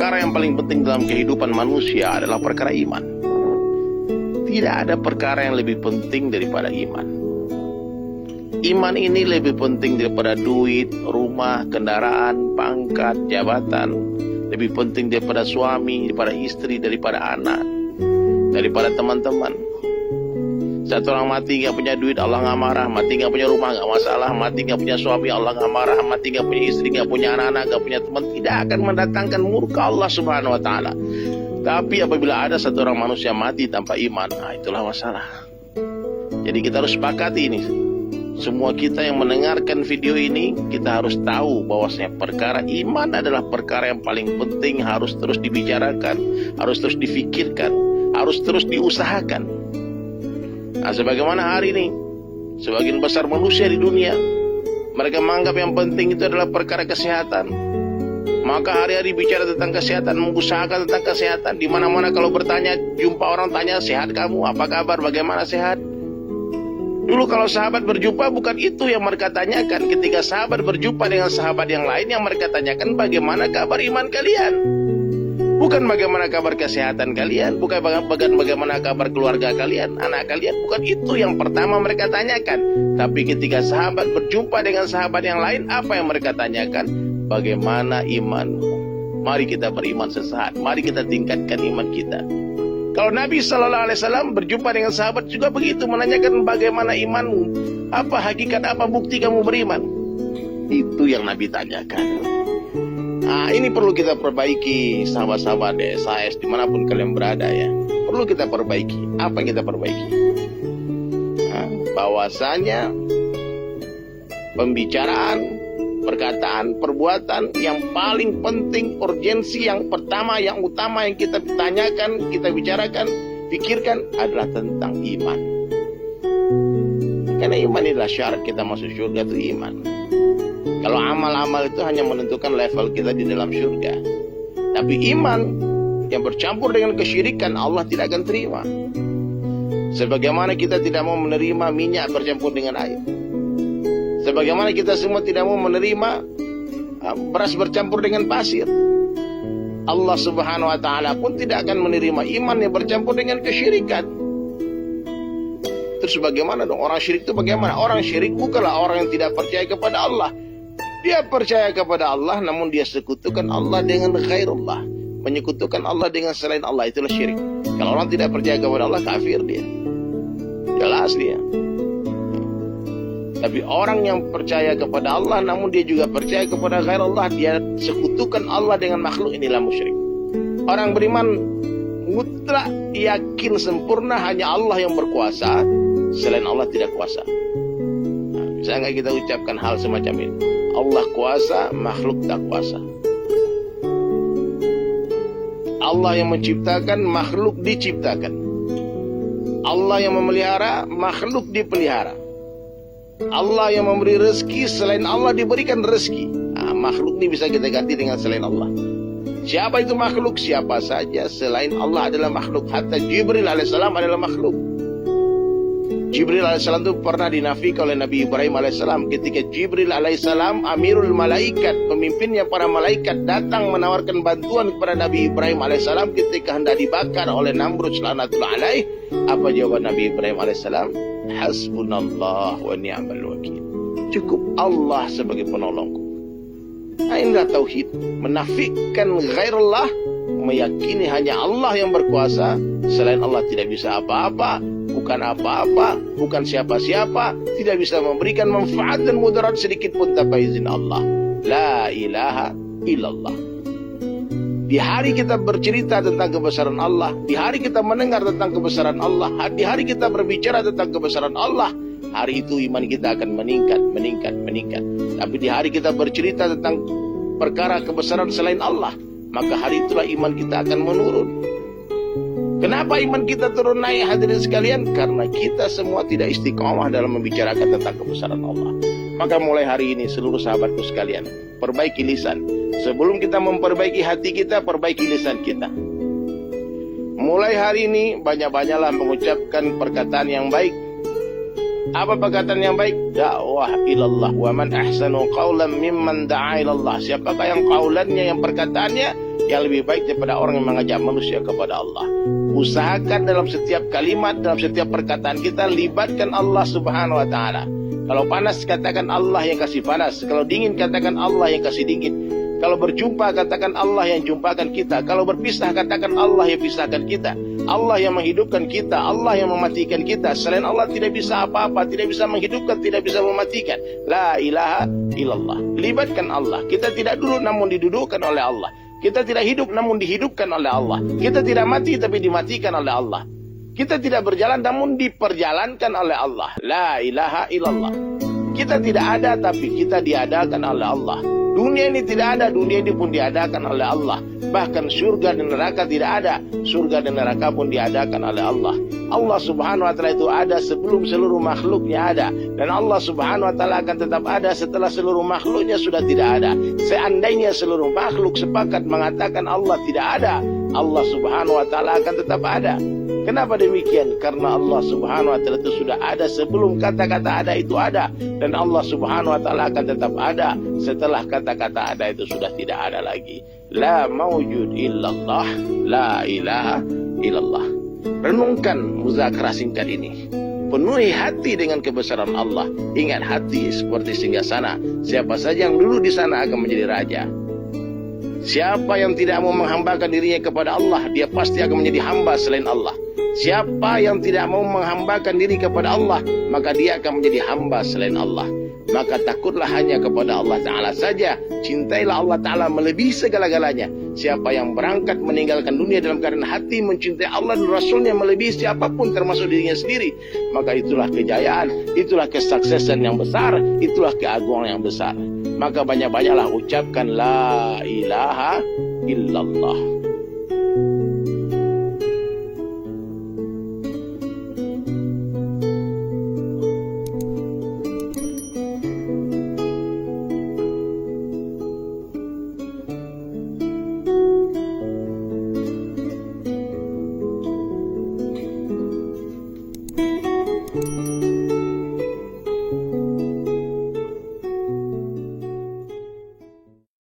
perkara yang paling penting dalam kehidupan manusia adalah perkara iman. Tidak ada perkara yang lebih penting daripada iman. Iman ini lebih penting daripada duit, rumah, kendaraan, pangkat, jabatan. Lebih penting daripada suami, daripada istri, daripada anak, daripada teman-teman. Satu orang mati gak punya duit, Allah gak marah. Mati gak punya rumah, gak masalah. Mati gak punya suami, Allah gak marah. Mati gak punya istri, gak punya anak-anak, gak punya teman, tidak akan mendatangkan murka Allah subhanahu wa ta'ala. Tapi apabila ada satu orang manusia mati tanpa iman, nah itulah masalah. Jadi kita harus sepakati ini. Semua kita yang mendengarkan video ini, kita harus tahu bahwasanya perkara iman adalah perkara yang paling penting, harus terus dibicarakan, harus terus difikirkan, harus terus diusahakan. Nah, sebagaimana hari ini sebagian besar manusia di dunia, mereka menganggap yang penting itu adalah perkara kesehatan. Maka hari-hari bicara tentang kesehatan, mengusahakan tentang kesehatan. Di mana-mana kalau bertanya, jumpa orang tanya, sehat kamu, apa kabar, bagaimana sehat? Dulu kalau sahabat berjumpa, bukan itu yang mereka tanyakan. Ketika sahabat berjumpa dengan sahabat yang lain, yang mereka tanyakan bagaimana kabar iman kalian. Bukan bagaimana kabar kesehatan kalian, bukan bagaimana kabar keluarga kalian, anak kalian. Bukan itu yang pertama mereka tanyakan. Tapi ketika sahabat berjumpa dengan sahabat yang lain, apa yang mereka tanyakan? Bagaimana imanmu? Mari kita beriman sesaat. Mari kita tingkatkan iman kita. Kalau Nabi SAW berjumpa dengan sahabat juga begitu, menanyakan bagaimana imanmu, apa hakikat, apa bukti kamu beriman. Itu yang Nabi tanyakan. Nah, ini perlu kita perbaiki, sahabat-sahabat SAS dimanapun kalian berada ya. Perlu kita perbaiki. Apa yang kita perbaiki? Nah, bahwasanya pembicaraan, perkataan, perbuatan yang paling penting, urgensi yang pertama, yang utama yang kita tanyakan, kita bicarakan, pikirkan adalah tentang iman. Karena iman adalah syarat kita masuk surga, itu iman. Kalau amal-amal itu hanya menentukan level kita di dalam surga. Tapi iman yang bercampur dengan kesyirikan, Allah tidak akan terima. Sebagaimana kita tidak mau menerima minyak bercampur dengan air. Sebagaimana kita semua tidak mau menerima beras bercampur dengan pasir. Allah subhanahu wa ta'ala pun tidak akan menerima iman yang bercampur dengan kesyirikan. Terus bagaimana dong? Orang syirik itu bagaimana? Orang syirik bukanlah orang yang tidak percaya kepada Allah. Dia percaya kepada Allah, namun dia sekutukan Allah dengan ghairullah. Menyekutukan Allah dengan selain Allah, itulah syirik. Kalau orang tidak percaya kepada Allah, kafir dia. Jelas dia. Tapi orang yang percaya kepada Allah, namun dia juga percaya kepada ghairullah, dia sekutukan Allah dengan makhluk, inilah musyrik. Orang beriman mutlak yakin sempurna hanya Allah yang berkuasa, selain Allah tidak kuasa. Nah, bisa nggak kita ucapkan hal semacam ini? Allah kuasa, makhluk tak kuasa. Allah yang menciptakan, makhluk diciptakan. Allah yang memelihara, makhluk dipelihara. Allah yang memberi rezeki, selain Allah diberikan rezeki. Nah, makhluk ini bisa kita ganti dengan selain Allah. Siapa itu makhluk? Siapa saja selain Allah adalah makhluk. Hatta Jibril alaihissalam adalah makhluk. Jibril alaihissalam itu pernah dinafikan oleh Nabi Ibrahim alaihissalam. Ketika Jibril alaihissalam, amirul malaikat, pemimpinnya para malaikat, datang menawarkan bantuan kepada Nabi Ibrahim alaihissalam ketika hendak dibakar oleh Namrud laknatullah alaih. Apa jawaban Nabi Ibrahim alaihissalam? Hasbunallah wa ni'mal wakil. Cukup Allah sebagai penolongku. Nah, inilah tauhid. Menafikan ghairullah, meyakini hanya Allah yang berkuasa, selain Allah tidak bisa apa-apa, bukan apa-apa, bukan siapa-siapa, tidak bisa memberikan manfaat dan mudarat sedikit pun tanpa izin Allah. La ilaha illallah. Di hari kita bercerita tentang kebesaran Allah, di hari kita mendengar tentang kebesaran Allah, di hari kita berbicara tentang kebesaran Allah, hari itu iman kita akan meningkat. Tapi di hari kita bercerita tentang perkara kebesaran selain Allah, maka hari itulah iman kita akan menurun. Kenapa iman kita turun naik, hadirin sekalian? Karena kita semua tidak istiqomah dalam membicarakan tentang kebesaran Allah. Maka mulai hari ini seluruh sahabatku sekalian, perbaiki lisan. Sebelum kita memperbaiki hati kita, perbaiki lisan kita. Mulai hari ini banyak-banyaklah mengucapkan perkataan yang baik. Apa perkataan yang baik? Dakwah ilallah. Wa man ahsanu qawlan mimman da'a ilallah. Siapakah yang qawlannya, yang perkataannya yang lebih baik daripada orang yang mengajak manusia kepada Allah. Usahakan dalam setiap kalimat, dalam setiap perkataan kita, libatkan Allah Subhanahu wa Ta'ala. Kalau panas, katakan Allah yang kasih panas. Kalau dingin, katakan Allah yang kasih dingin. Kalau berjumpa, katakan Allah yang jumpakan kita. Kalau berpisah, katakan Allah yang pisahkan kita. Allah yang menghidupkan kita, Allah yang mematikan kita. Selain Allah tidak bisa apa-apa, tidak bisa menghidupkan, tidak bisa mematikan. La ilaha illallah. Libatkan Allah. Kita tidak duduk namun didudukkan oleh Allah. Kita tidak hidup namun dihidupkan oleh Allah. Kita tidak mati tapi dimatikan oleh Allah. Kita tidak berjalan namun diperjalankan oleh Allah. La ilaha illallah. Kita tidak ada tapi kita diadakan oleh Allah. Dunia ini tidak ada, dunia ini pun diadakan oleh Allah. Bahkan surga dan neraka tidak ada, surga dan neraka pun diadakan oleh Allah. Allah Subhanahu wa Ta'ala itu ada sebelum seluruh makhluknya ada, dan Allah Subhanahu wa Ta'ala akan tetap ada setelah seluruh makhluknya sudah tidak ada. Seandainya seluruh makhluk sepakat mengatakan Allah tidak ada, Allah Subhanahu wa Ta'ala akan tetap ada. Kenapa demikian? Karena Allah Subhanahu wa Ta'ala itu sudah ada sebelum kata-kata ada itu ada, dan Allah Subhanahu wa Ta'ala akan tetap ada setelah kata-kata ada itu sudah tidak ada lagi. La mawjud illallah, la ilaha illallah. Renungkan muzakarah singkat ini. Penuhi hati dengan kebesaran Allah. Ingat, hati seperti singgasana. Siapa saja yang dulu di sana akan menjadi raja. Siapa yang tidak mau menghambakan dirinya kepada Allah, dia pasti akan menjadi hamba selain Allah. Siapa yang tidak mau menghambakan diri kepada Allah, maka dia akan menjadi hamba selain Allah. Maka takutlah hanya kepada Allah Ta'ala saja. Cintailah Allah Ta'ala melebihi segala-galanya. Siapa yang berangkat meninggalkan dunia dalam keadaan hati mencintai Allah dan Rasulnya melebihi siapapun termasuk dirinya sendiri, maka itulah kejayaan, itulah kesuksesan yang besar, itulah keagungan yang besar. Maka banyak-banyaklah ucapkan la ilaha illallah.